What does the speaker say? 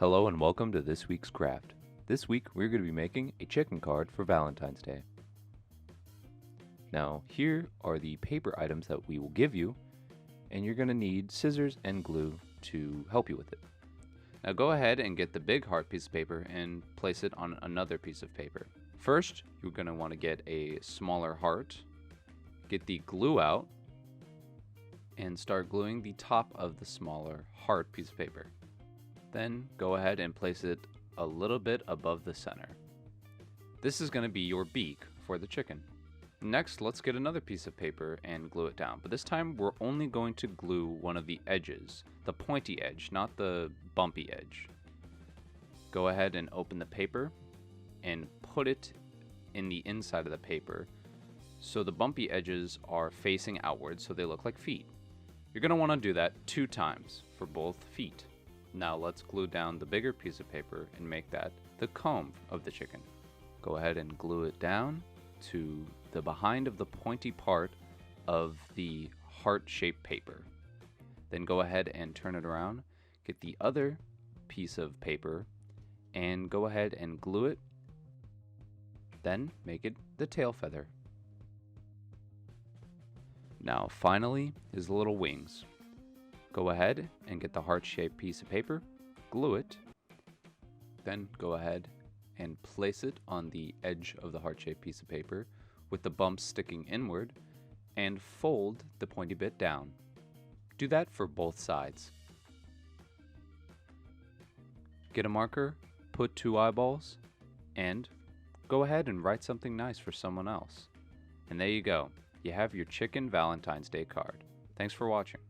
Hello and welcome to this week's craft. This week we're going to be making a chicken card for Valentine's Day. Now here are the paper items that we will give you, and you're going to need scissors and glue to help you with it. Now go ahead and get the big heart piece of paper and place it on another piece of paper. First, you're going to want to get a smaller heart, get the glue out, and start gluing the top of the smaller heart piece of paper. Then go ahead and place it a little bit above the center. This is going to be your beak for the chicken. Next, let's get another piece of paper and glue it down, but this time we're only going to glue one of the edges, the pointy edge, not the bumpy edge. Go ahead and open the paper and put it in the inside of the paper so the bumpy edges are facing outwards so they look like feet. You're going to want to do that 2 times for both feet. Now let's glue down the bigger piece of paper and make that the comb of the chicken. Go ahead and glue it down to the behind of the pointy part of the heart-shaped paper. Then go ahead and turn it around, get the other piece of paper, and go ahead and glue it. Then make it the tail feather. Now finally, his little wings. Go ahead and get the heart-shaped piece of paper, glue it, then go ahead and place it on the edge of the heart-shaped piece of paper with the bumps sticking inward, and fold the pointy bit down. Do that for both sides. Get a marker, put 2 eyeballs, and go ahead and write something nice for someone else. And there you go. You have your chicken Valentine's Day card. Thanks for watching.